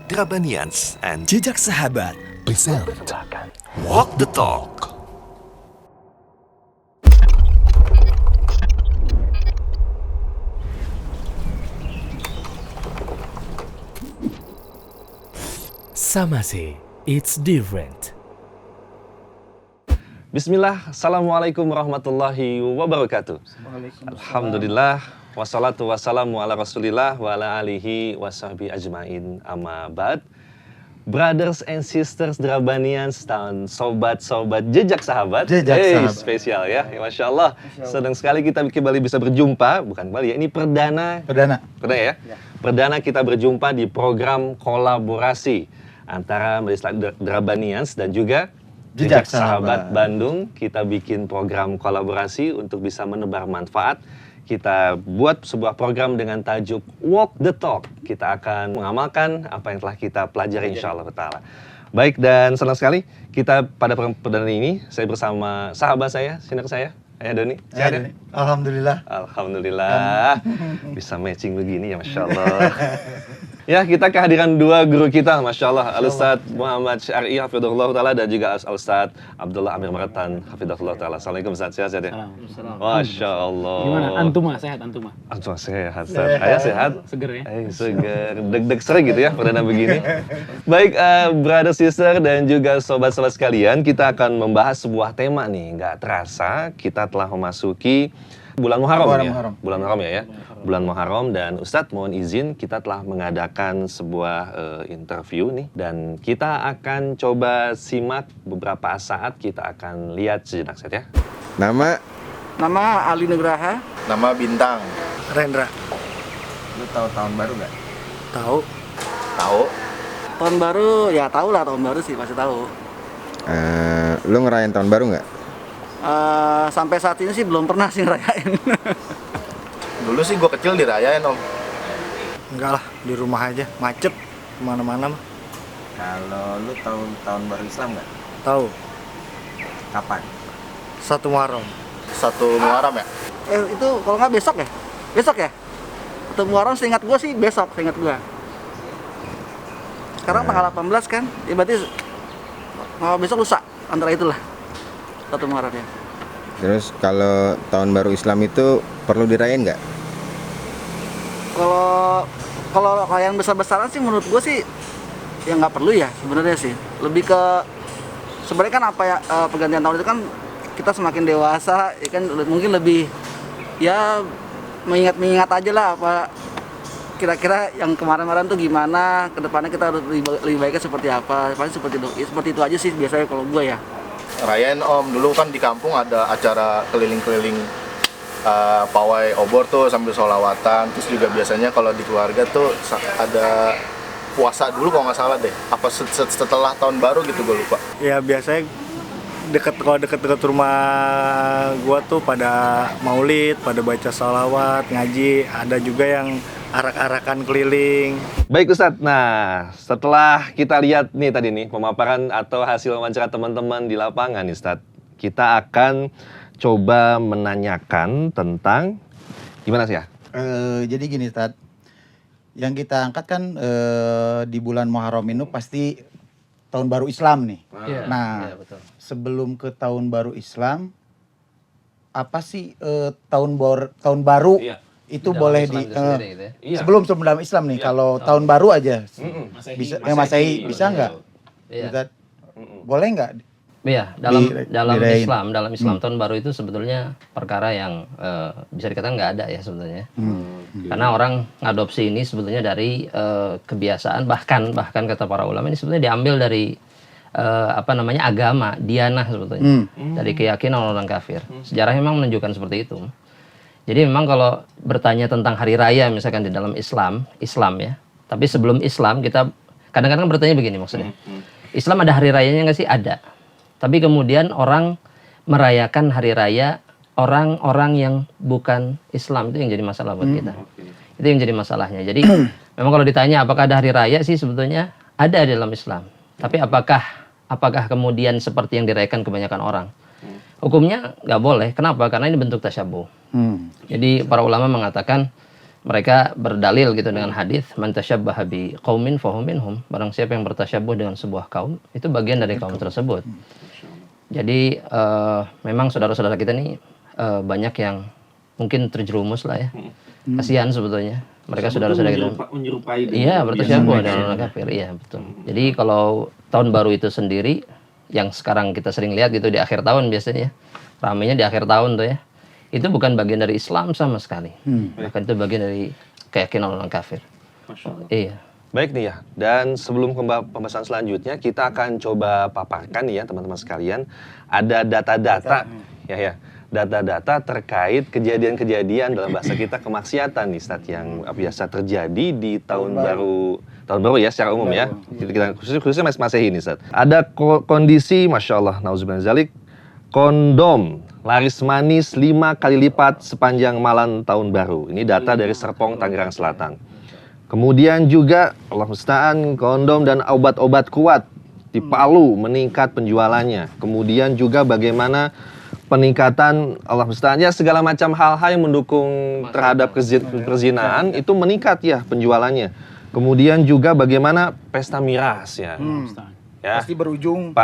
Drabanians and Jejak Sahabat present Walk the Talk. Samase, it's different. Bismillah, Assalamualaikum warahmatullahi wabarakatuh. Alhamdulillah, wassalatu wassalamu ala rasulillah wa ala alihi wa sahbihi ajmain amma ba'd. Brothers and sisters Drabanians dan sobat-sobat jejak sahabat. Sahabat. Spesial ya, Masya Allah. Senang sekali kita kembali bisa berjumpa, bukan kembali ya, ini perdana ya. Perdana kita berjumpa di program kolaborasi antara Majelis Drabanians dan juga Jejak Sahabat Bandung. Kita bikin program kolaborasi untuk bisa menebar manfaat. Kita buat sebuah program dengan tajuk Walk the Talk. Kita akan mengamalkan apa yang telah kita pelajari insya Allah ta'ala. Baik, dan senang sekali kita pada perdana ini saya bersama sahabat saya, senior saya, Ayah Doni. Sehat ya? Alhamdulillah. Bisa matching begini ya, Masya Allah. Ya, kita kehadiran dua guru kita, Masya Allah. Al-Ustadz Muhammad Syar'i, hafidhahullah ta'ala, dan juga Al-Ustadz Abdullah Amir Maratan, hafidhahullah ta'ala. Assalamualaikum, Ustadz. Sehat ya? Masya Allah. Gimana? Antuma, sehat Antuma? Antuma sehat, Ustadz. Ayah sehat? Seger ya? Seger. Deg-deg sering gitu ya, perdana begini. Baik, brother, sister, dan juga sobat-sobat sekalian, kita akan membahas sebuah tema nih. Nggak terasa, kita telah memasuki bulan Muharram ya. Bulan Muharram ya. Bulan Muharram, dan Ustadz mohon izin kita telah mengadakan sebuah interview nih, dan kita akan coba simak beberapa saat, kita akan lihat sejenak saja. Nama Ali Nugraha. Nama Bintang. Rendra. Lu tahu tahun baru nggak? Tahu. Tahu. Tahun baru ya tahu lah, tahun baru sih pasti tahu. Lu ngerayain tahun baru nggak? Sampai saat ini sih belum pernah sih ngerayain. Dulu sih gue kecil dirayain, Om. Enggak lah, di rumah aja, macet kemana-mana mah. Kalau lu tahu tahun baru Islam nggak? Tahu. Kapan? 1 Muharram. 1 Muharram ya? Itu kalau nggak besok ya? Besok ya? 1 Muharram seingat gue sih besok, seingat gue. Sekarang tanggal 18 kan? Ya berarti besok lusa, antara itulah 1 Muharram ya. Terus kalau tahun baru Islam itu perlu dirayain nggak? Kalau yang besar-besaran sih menurut gue sih ya nggak perlu ya sebenarnya sih. Lebih ke sebenarnya kan apa ya, pergantian tahun itu kan kita semakin dewasa ya kan, mungkin lebih ya mengingat aja lah apa kira-kira yang kemarin-kemarin tuh gimana, kedepannya kita harus lebih baiknya seperti apa. Paling seperti itu aja sih biasanya kalau gue ya. Rayain, Om. Dulu kan di kampung ada acara keliling-keliling pawai obor tuh sambil sholawatan. Terus juga biasanya kalau di keluarga tuh ada puasa dulu kalau nggak salah deh. Apa setelah tahun baru gitu, gue lupa. Ya biasanya kalau deket rumah gua tuh pada maulid, pada baca sholawat, ngaji. Ada juga yang arak-arakan keliling. Baik Ustadz, nah setelah kita lihat nih tadi nih pemaparan atau hasil wawancara teman-teman di lapangan nih Ustadz, kita akan coba menanyakan tentang gimana sih ya? Jadi gini Ustadz, yang kita angkat kan di bulan Muharram ini pasti tahun baru Islam nih. Betul. Sebelum ke tahun baru Islam, apa sih tahun baru? Itu dalam boleh Islam gitu ya? Sebelum dalam Islam nih, kalau tahun baru aja bisa Masehi bisa nggak? Boleh nggak? Iya, dalam Islam tahun baru itu sebetulnya perkara yang bisa dikatakan nggak ada ya sebetulnya. Karena orang ngadopsi ini sebetulnya dari kebiasaan, bahkan kata para ulama ini sebetulnya diambil dari agama, dianah sebetulnya, dari keyakinan orang kafir. Sejarah memang menunjukkan seperti itu. Jadi memang kalau bertanya tentang hari raya misalkan di dalam Islam ya. Tapi sebelum Islam kita kadang-kadang bertanya begini maksudnya. Islam ada hari rayanya nggak sih? Ada. Tapi kemudian orang merayakan hari raya orang-orang yang bukan Islam, itu yang jadi masalah buat kita. Itu yang jadi masalahnya. Jadi memang kalau ditanya apakah ada hari raya sih sebetulnya ada di dalam Islam. Tapi apakah kemudian seperti yang dirayakan kebanyakan orang? Hukumnya nggak boleh. Kenapa? Karena ini bentuk tasyabuh. Jadi para ulama mengatakan mereka berdalil gitu dengan hadis man tasyabbaha bi qaumin fahuwa minhum, barang siapa yang bertasyabuh dengan sebuah kaum itu bagian dari kaum tersebut. Jadi memang saudara-saudara kita nih banyak yang mungkin terjerumus lah ya. Kasihan sebetulnya. Mereka saudara-saudara kita. Iya, bertasyabuh dengan orang kafir. Iya, betul. Jadi kalau tahun baru itu sendiri yang sekarang kita sering lihat gitu di akhir tahun biasanya, ramainya di akhir tahun tuh ya. Itu bukan bagian dari Islam sama sekali. Bahkan itu bagian dari keyakinan orang kafir. Iya. Baik nih ya, dan sebelum pembahasan selanjutnya kita akan coba paparkan nih ya teman-teman sekalian. Ada data-data ya, data-data terkait kejadian-kejadian dalam bahasa kita kemaksiatan nih Ustaz yang biasa terjadi di tahun baru ya secara umum ya. Kita khususnya Masehi nih Ustaz. Ada kondisi Masya Allah, nauzubillah zalik, kondom laris manis 5 kali lipat sepanjang malam tahun baru. Ini data dari Serpong, Tangerang Selatan. Kemudian juga Allah musta'an, kondom dan obat-obat kuat di Palu meningkat penjualannya. Kemudian juga bagaimana peningkatan Allah musta'an ya segala macam hal-hal yang mendukung terhadap perzinaan itu meningkat ya penjualannya. Kemudian juga bagaimana pesta miras ya. Ya. Pasti berujung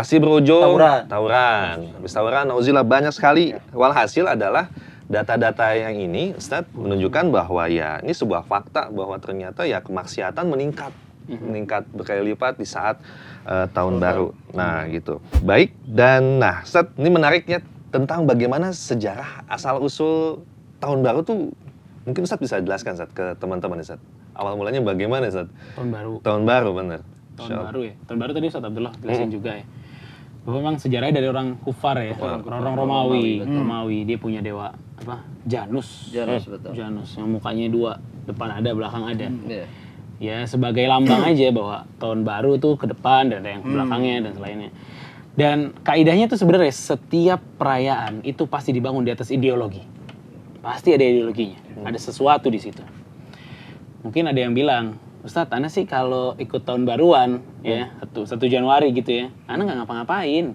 tawuran. Habis tawuran nauzubillah banyak sekali. Walhasil adalah data-data yang ini Ustadz menunjukkan bahwa ya ini sebuah fakta bahwa ternyata ya kemaksiatan meningkat berkali lipat di saat tahun baru. Nah, gitu. Baik, dan nah Ustadz ini menariknya tentang bagaimana sejarah asal usul tahun baru tuh mungkin Ustadz bisa jelaskan Ustadz ke teman-teman Ustadz. Awal mulanya bagaimana Ustadz? Tahun baru benar. Tahun baru ya. Tahun baru tadi Ustadz Abdullah jelasin juga ya. Bahwa memang sejarahnya dari orang kufar ya, orang Romawi. Dia punya dewa apa? Janus, betul. Janus yang mukanya 2, depan ada, belakang ada. Ya sebagai lambang aja bahwa tahun baru tuh ke depan dan ada yang ke belakangnya dan selainnya. Dan kaidahnya tuh sebenarnya setiap perayaan itu pasti dibangun di atas ideologi. Pasti ada ideologinya, ada sesuatu di situ. Mungkin ada yang bilang, Ustadz, Ana sih kalau ikut tahun baruan ya 1 Januari gitu ya, Ana nggak ngapa-ngapain.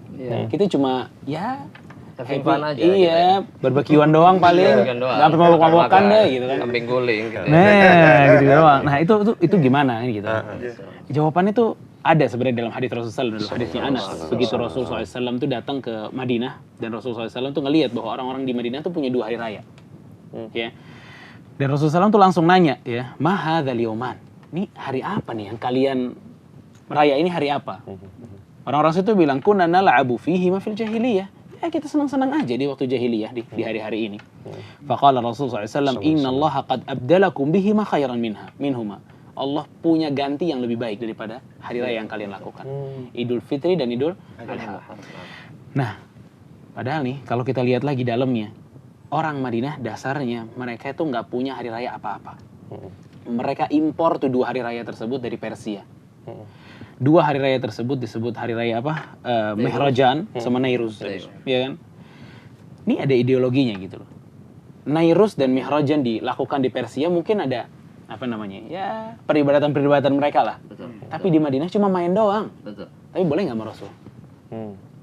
Kita cuma ya happy fun aja. Iya, gitu. Barbekyuan doang paling. Nggak sampai mabok-mabokan deh gitu kan. Kambing guling gitu. Nah, gitu doang. Nah, itu gimana gitu. Jawabannya tuh ada sebenarnya dalam hadis Rasulullah dalam hadisnya Anas. Begitu Rasulullah SAW itu datang ke Madinah dan Rasulullah SAW tuh ngelihat bahwa orang-orang di Madinah tuh punya 2 hari raya. Ya. Dan Rasulullah SAW tuh langsung nanya ya, "Ma hadzal yauman?" Ini hari apa nih yang kalian meraya ini hari apa? Orang-orang situ bilang kunna nal'abu fihi ma fil jahiliyah. Ya kita senang-senang aja di waktu jahiliyah di hari-hari ini. Faqala Rasulullah SAW, "Innallaha qad abdalakum bihi ma khairan minhuma." Allah punya ganti yang lebih baik daripada hari raya yang kalian lakukan. Idul Fitri dan Idul Adha. Nah, padahal nih kalau kita lihat lagi dalamnya, orang Madinah dasarnya mereka itu nggak punya hari raya apa-apa. Mereka impor tuh 2 hari raya tersebut dari Persia. 2 hari raya tersebut disebut hari raya apa? Mihrajan sama Nairuz. Ya kan? Ini ada ideologinya gitu loh. Nairuz dan Mihrajan dilakukan di Persia mungkin ada apa namanya? Ya, peribadatan mereka lah. Betul. Tapi di Madinah cuma main doang. Betul. Tapi boleh nggak sama Rasul?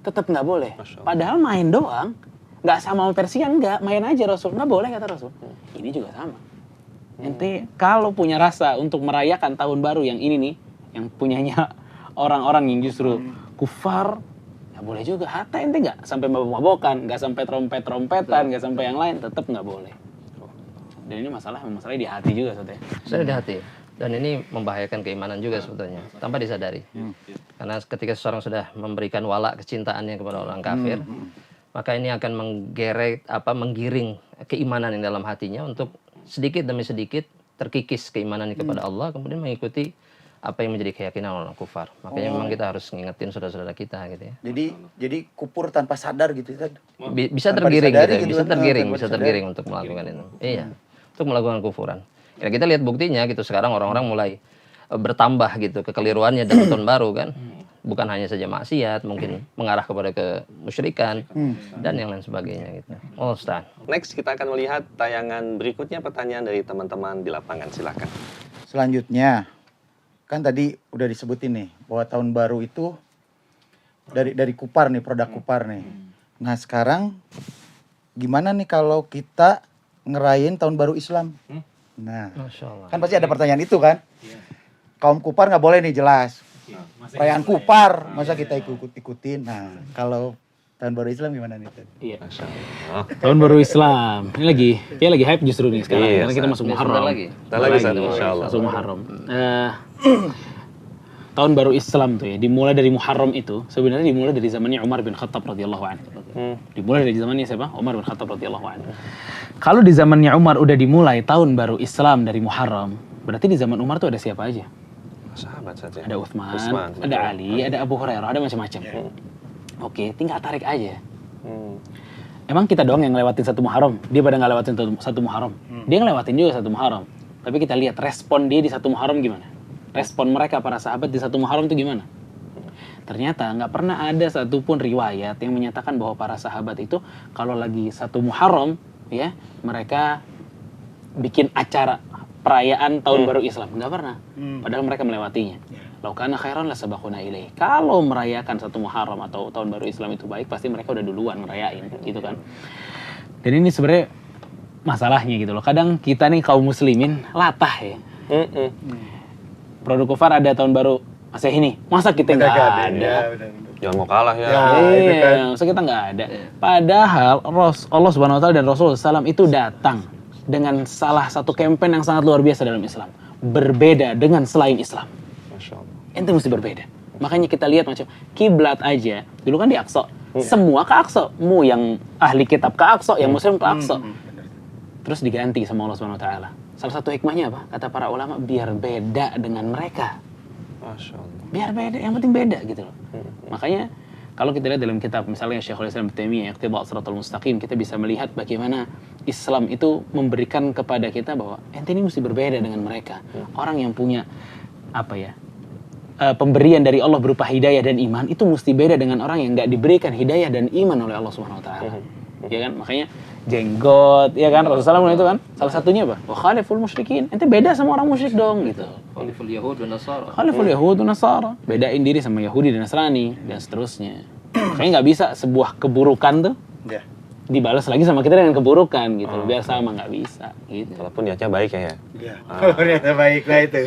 Tetap nggak boleh. Padahal main doang. Nggak sama Persia, nggak. Main aja Rasul. Nggak boleh kata Rasul. Ini juga sama. Ente kalau punya rasa untuk merayakan tahun baru yang ini nih, yang punyanya orang-orang yang justru kufar, ya boleh juga. Hatta ente nggak sampai mabok-mabokan, nggak sampai trompet-trompetan, nggak sampai yang lain, tetap nggak boleh. Dan ini masalahnya di hati juga sebetulnya. Sudah di hati. Dan ini membahayakan keimanan juga sebetulnya, tanpa disadari. Karena ketika seseorang sudah memberikan wala kecintaannya kepada orang kafir, maka ini akan menggiring keimanan yang dalam hatinya untuk sedikit demi sedikit terkikis keimanannya kepada Allah, kemudian mengikuti apa yang menjadi keyakinan orang kufar. Makanya memang kita harus ngingetin saudara-saudara kita gitu ya. Jadi kupur tanpa sadar gitu kan. Bisa tergiring gitu, bisa tergiring untuk melakukan itu. Iya, untuk melakukan kufuran. Ya kita lihat buktinya gitu, sekarang orang-orang mulai bertambah gitu kekeliruannya dalam tahun baru kan. Bukan hanya saja maksiat, mungkin mengarah kepada kemusyrikan dan yang lain sebagainya gitu. Oh, Ustaz. Next kita akan melihat tayangan berikutnya, pertanyaan dari teman-teman di lapangan, silakan. Selanjutnya, kan tadi udah disebutin nih bahwa tahun baru itu dari kupar nih, produk kupar nih. Nah sekarang gimana nih kalau kita ngerayain tahun baru Islam? Nah, Masya Allah. kan pasti ada pertanyaan itu kan. Kaum kufar nggak boleh nih jelas. Perayaan kufar, masa kita ikutin. Nah, kalau tahun baru Islam gimana nih? Iya. Tahun baru Islam. Ini lagi hype justru nih sekarang. Iya, Karena kita masuk Muharram. Sebentar lagi. Kita lagi Ustaz, Masya Allah. Masuk Muharram. Tahun baru Islam tuh ya, dimulai dari Muharram itu sebenarnya dimulai dari zamannya Umar bin Khattab radhiyallahu anhu. Dimulai dari zamannya siapa? Umar bin Khattab radhiyallahu anhu. Kalau di zamannya Umar udah dimulai tahun baru Islam dari Muharram, berarti di zaman Umar tuh ada siapa aja? Sahabat saja. Ada Utsman, ada Ali, ada Abu Hurairah, ada macam-macam. Oke, tinggal tarik aja. Emang kita doang yang ngelewatin satu Muharram? Dia pada nggak lewatin satu Muharram. Dia ngelewatin juga satu Muharram. Tapi kita lihat respon dia di satu Muharram gimana? Respon mereka para sahabat di satu Muharram itu gimana? Ternyata nggak pernah ada satupun riwayat yang menyatakan bahwa para sahabat itu kalau lagi satu Muharram ya mereka bikin acara perayaan tahun baru Islam. Nggak pernah. Padahal mereka melewatinya. Lau kana khairan lasabaquna ilaih. Kalau merayakan satu Muharram atau tahun baru Islam itu baik, pasti mereka udah duluan ngerayain gitu kan. Dan ini sebenarnya masalahnya gitu loh. Kadang kita nih kaum muslimin latah ya. Produk kufar ada tahun baru Masehi ini, masa kita nggak ada? Jangan mau kalah ya. Iya, masa kita nggak ada. Padahal Allah Subhanahu Wa Taala dan Rasulullah SAW itu datang dengan salah satu campaign yang sangat luar biasa dalam Islam, berbeda dengan selain Islam. Masya Allah. Ente mesti berbeda. Makanya kita lihat macam kiblat aja, dulu kan di Aqsa, semua ke Aqsa, mu yang ahli kitab ke Aqsa, yang muslim ke Aqsa. Terus diganti sama Allah Subhanahu Wa Taala. Salah satu hikmahnya apa? Kata para ulama, biar beda dengan mereka. Masya Allah. Biar beda, yang penting beda gitu loh. Makanya kalau kita lihat dalam kitab misalnya Syekhul Islam Ibnu Taimiyah Iqtida' Shiratal Mustaqim, kita bisa melihat bagaimana Islam itu memberikan kepada kita bahwa ente ini mesti berbeda dengan mereka. Orang yang punya apa ya? Pemberian dari Allah berupa hidayah dan iman itu mesti beda dengan orang yang enggak diberikan hidayah dan iman oleh Allah Subhanahu Wa Taala. Ya kan? Makanya jenggot, ya kan? Rasulullah SAW itu kan salah satunya apa? Wa khaliful musyrikin. Ente beda sama orang musyrik dong gitu. Khaliful Yahud dan Nasara. Khaliful Yahud dan Nasara. Bedain diri sama Yahudi dan Nasrani dan seterusnya. Makanya nggak bisa sebuah keburukan tuh dibalas lagi sama kita dengan keburukan gitu. Biar sama, nggak bisa gitu. Walaupun niatnya baik ya. Ternyata baik lah itu.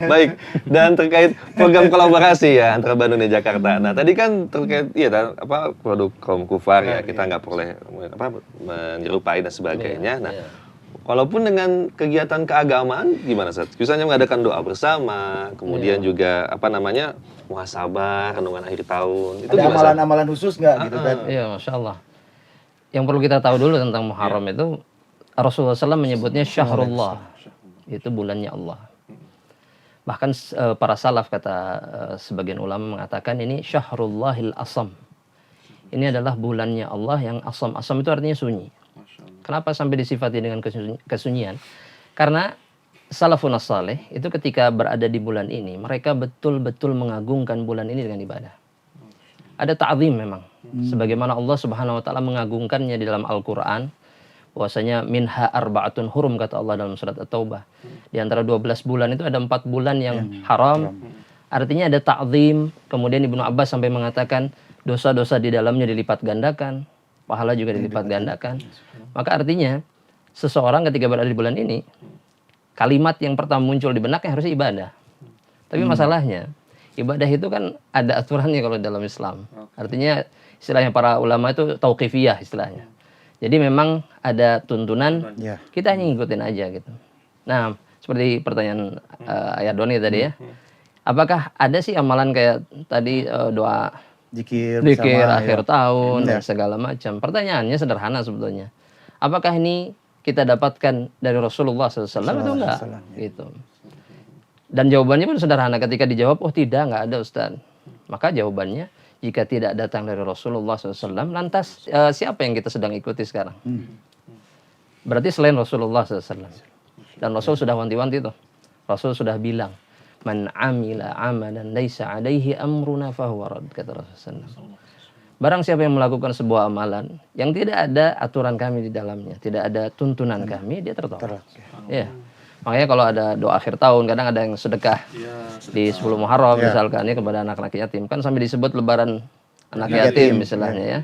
Baik, dan terkait program kolaborasi ya antara Bandung dan Jakarta. Nah tadi kan terkait produk kaum kufar ya kita nggak boleh menyerupai dan sebagainya. Nah, walaupun dengan kegiatan keagamaan gimana Ustaz? Misalnya mengadakan doa bersama, kemudian juga muhasabah, renungan akhir tahun. Itu Ada gimana, amalan-amalan khusus nggak gitu kan? Iya, Masya Allah. Yang perlu kita tahu dulu tentang Muharram itu, Rasulullah SAW menyebutnya syahrullah. Itu bulannya Allah. Bahkan para salaf kata sebagian ulama mengatakan ini syahrullahil asam. Ini adalah bulannya Allah yang asam. Asam itu artinya sunyi. Kenapa sampai disifati dengan kesunyian? Karena salafun as-salih itu ketika berada di bulan ini, mereka betul-betul mengagungkan bulan ini dengan ibadah. Ada ta'zim memang. Sebagaimana Allah Subhanahu wa taala mengagungkannya di dalam Al-Qur'an, bahwasanya minha arba'atun hurum kata Allah dalam surat At-Taubah. Di antara 12 bulan itu ada 4 bulan yang haram. Artinya ada ta'zim. Kemudian Ibnu Abbas sampai mengatakan dosa-dosa di dalamnya dilipat gandakan, pahala juga dilipat gandakan. Maka artinya seseorang ketika berada di bulan ini, kalimat yang pertama muncul di benaknya harusnya ibadah. Tapi masalahnya, ibadah itu kan ada aturannya kalau dalam Islam. Artinya istilahnya para ulama itu tauqifiyah istilahnya. Jadi memang ada tuntunan, kita hanya ngikutin aja gitu. Nah, seperti pertanyaan Ayah Doni tadi ya. Apakah ada sih amalan kayak tadi doa Zikir akhir tahun dan segala macam? Pertanyaannya sederhana sebetulnya. Apakah ini kita dapatkan dari Rasulullah SAW itu enggak? Gitu. Dan jawabannya pun sederhana. Ketika dijawab, oh tidak, enggak ada Ustaz. Maka jawabannya, jika tidak datang dari Rasulullah SAW, lantas siapa yang kita sedang ikuti sekarang? Berarti selain Rasulullah SAW. Dan Rasul sudah wanti-wanti itu. Rasul sudah bilang, man amila amalan laisa alaihi amruna fahuwa rad, kata Rasulullah SAW. Barang siapa yang melakukan sebuah amalan yang tidak ada aturan kami di dalamnya, tidak ada tuntunan kami, dia tertolak. Ya. Makanya kalau ada doa akhir tahun, kadang ada yang sedekah di 10 Muharram misalkan ya kepada anak-anak yatim. Kan sampai disebut lebaran anak yatim istilahnya ya.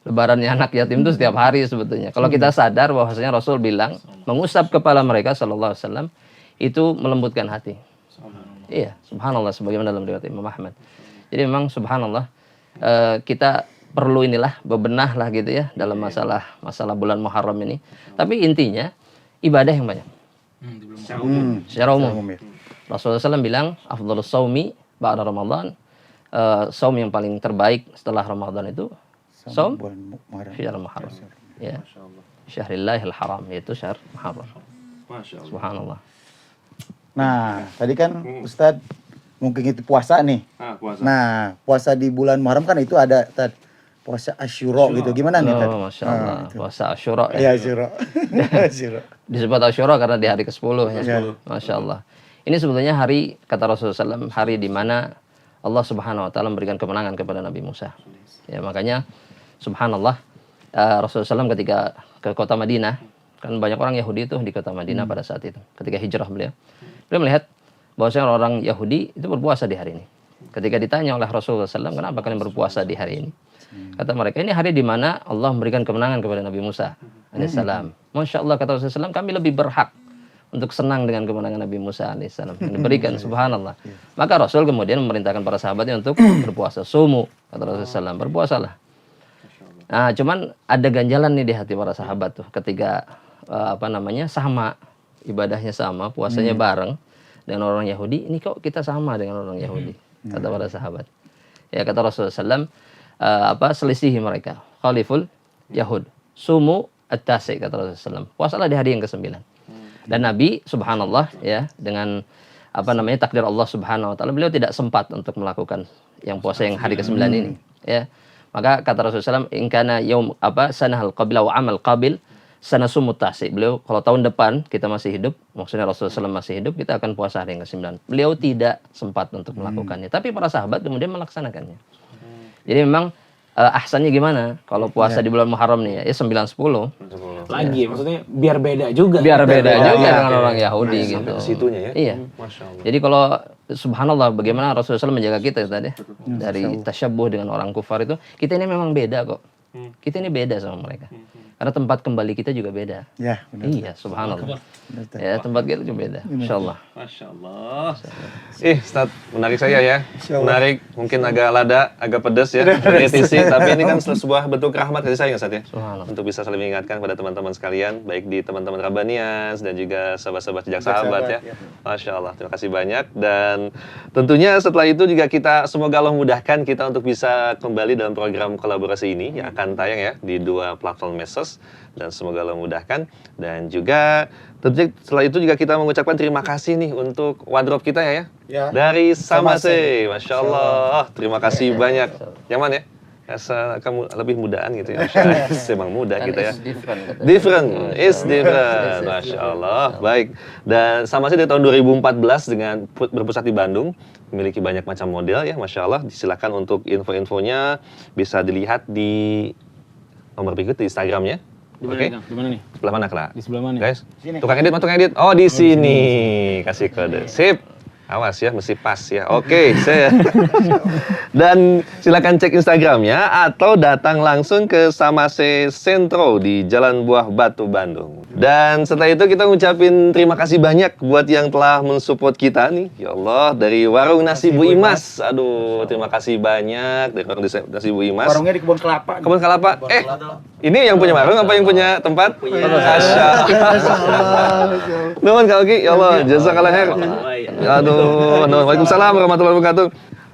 lebarannya anak yatim itu setiap hari sebetulnya. Kalau kita sadar bahwasanya Rasul bilang mengusap kepala mereka sallallahu alaihi wasallam itu melembutkan hati. Iya, subhanallah sebagaimana dalam riwayat Imam Ahmad. Jadi memang subhanallah kita perlu inilah bebenah lah gitu ya dalam masalah bulan Muharram ini. Tapi intinya ibadah yang banyak. Secara umum. Rasulullah SAW bilang afdhalus shaumi ba'da Ramadan. Saum yang paling terbaik setelah Ramadan itu saum syahr Muharram. Ya. Syahrillahil haram, yaitu syahr Muharram. Subhanallah. Nah, tadi kan Ustadz mungkin itu puasa nih. Puasa. Nah, puasa di bulan Muharram kan itu ada puasa Asyura gitu. Gimana nih? Oh, Masya Allah. Puasa Asyura Iya, ya. Asyura. Asyura. Disebut Asyura karena di hari ke-10 ya. Masya Allah. Ini sebetulnya hari, kata Rasulullah SAW, hari di mana Allah Subhanahu wa taala memberikan kemenangan kepada Nabi Musa. Ya, makanya subhanallah Rasulullah SAW ketika ke kota Madinah, kan banyak orang Yahudi itu di kota Madinah pada saat itu. Ketika hijrah beliau melihat bahwasanya orang Yahudi itu berpuasa di hari ini. Ketika ditanya oleh Rasulullah SAW, kenapa kalian berpuasa di hari ini? Kata mereka, ini hari di mana Allah memberikan kemenangan kepada Nabi Musa alaihissalam. Masya Allah, kata Rasulullah SAW, kami lebih berhak untuk senang dengan kemenangan Nabi Musa alaihissalam yang diberikan, subhanallah. Maka Rasul kemudian memerintahkan para sahabatnya untuk berpuasa. Sumu, kata Rasulullah SAW, berpuasalah. Nah, cuman ada ganjalan nih di hati para sahabat tuh ketika sama ibadahnya sama, puasanya bareng dengan orang Yahudi. Ini kok kita sama dengan orang Yahudi, kata para sahabat. Ya, kata Rasulullah SAW, selisihi mereka. Khaliful Yahud. Sumu at-tasi, kata Rasulullah SAW. Puasalah di hari yang ke-9. Dan Nabi subhanallah ya dengan takdir Allah Subhanahu wa taala, beliau tidak sempat untuk melakukan yang puasa yang hari ke-9 ini ya. Maka kata Rasulullah SAW, in kana yaum sanahal qabla wa amal qabil sanasumut tasi. Beliau kalau tahun depan kita masih hidup, maksudnya Rasulullah SAW masih hidup, kita akan puasa hari yang ke-9. Beliau tidak sempat untuk melakukannya, tapi para sahabat kemudian melaksanakannya. Jadi memang ahsannya gimana kalau puasa di bulan Muharram nih ya 9-10 lagi maksudnya biar beda juga dengan orang Yahudi gitu. Sampai ke situnya ya. Iya. Masya Allah. Jadi kalau subhanallah bagaimana Rasulullah SAW menjaga kita tadi dari tasyabbuh dengan orang kufar itu, kita ini memang beda kok. Kita ini beda sama mereka. Karena tempat kembali kita juga beda. Ya, benar. Iya, subhanallah. Ya, tempat kita juga beda. Insyaallah. Masya Allah. Ustaz, menarik saya ya. Menarik, mungkin agak lada, agak pedas ya. Kritisi, tapi ini kan sebuah bentuk rahmat kasih sayang Ustaz ya. Untuk bisa saling mengingatkan pada teman-teman sekalian, baik di teman-teman Rabbaniyas dan juga sahabat-sahabat jejak sahabat ya. Masya Allah, terima kasih banyak. Dan tentunya setelah itu juga kita, semoga Allah mudahkan kita untuk bisa kembali dalam program kolaborasi ini yang akan tayang ya di 2 platform medsos. Dan semoga Allah mudahkan. Dan juga tentunya setelah itu juga kita mengucapkan terima kasih nih untuk wardrobe kita ya. Dari Samase. Masya Allah. Terima kasih banyak. Nyaman ya? Rasa kamu lebih mudaan gitu ya. Memang mudah kita ya. Different. Masya Allah. Baik. Dan Samase dari tahun 2014 dengan berpusat di Bandung. Memiliki banyak macam model ya. Masya Allah. Silakan untuk info-infonya bisa dilihat di nomor berikut di Instagramnya. Oke. Di mana nih? Sebelah mana, Kak? Di sebelah mana? Guys, tukang edit. Oh, di sini. Kasih kode. Sip. Awas ya, mesti pas ya. Oke, saya. Dan silakan cek Instagramnya atau datang langsung ke Samase Sentro di Jalan Buah Batu, Bandung. Dan setelah itu kita ngucapin terima kasih banyak buat yang telah mensupport kita nih. Ya Allah, dari Warung Nasi Bu Imas. Aduh, terima kasih banyak dari Warung Nasi Bu Imas. Warungnya di Kebun Kelapa. Kebun Kelapa. Ini yang punya warung apa yang punya tempat? Masya Allah. Nuhun Kak Oki, ya Allah, jazakallah khair. Aduh, waalaikumsalam warahmatullahi wabarakatuh.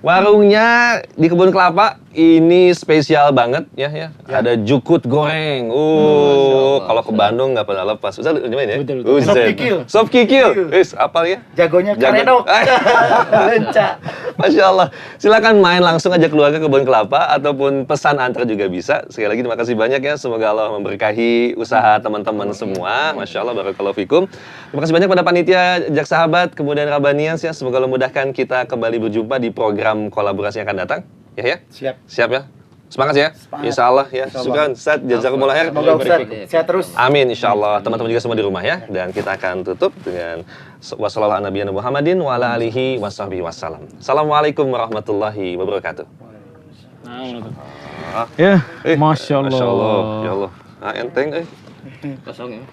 Warungnya di Kebun Kelapa ini spesial banget ya. Ada jukut goreng. Kalau ke Bandung nggak pernah lepas. Ustaz nyobain ya? Betul. Sop kikil. Apal ya? Jagonya karedok. Lenca. Masya Allah. Silakan main langsung aja keluar ke Kebun Kelapa ataupun pesan antar juga bisa. Sekali lagi terima kasih banyak ya. Semoga Allah memberkahi usaha teman-teman semua. Masya Allah, barakallahu fikum. Terima kasih banyak pada panitia Jak Sahabat, kemudian Rabbaniyas ya. Semoga Allah mudahkan kita kembali berjumpa di program kolaborasi yang akan datang. Ya. Siap ya. Semangat ya. Insya Allah ya. Syukran Ustaz, jazakumullah khair. Semoga Ustaz sehat terus. Amin insya Allah. Teman-teman juga semua di rumah ya. Dan kita akan tutup dengan wassallallahu ala nabiyina Muhammadin wa ala alihi wasahbihi wassalam. Assalamualaikum warahmatullahi wabarakatuh. Nah, Ya, Masya Allah. Masya Allah, ya Allah. Ah, enteng, Kosong ya.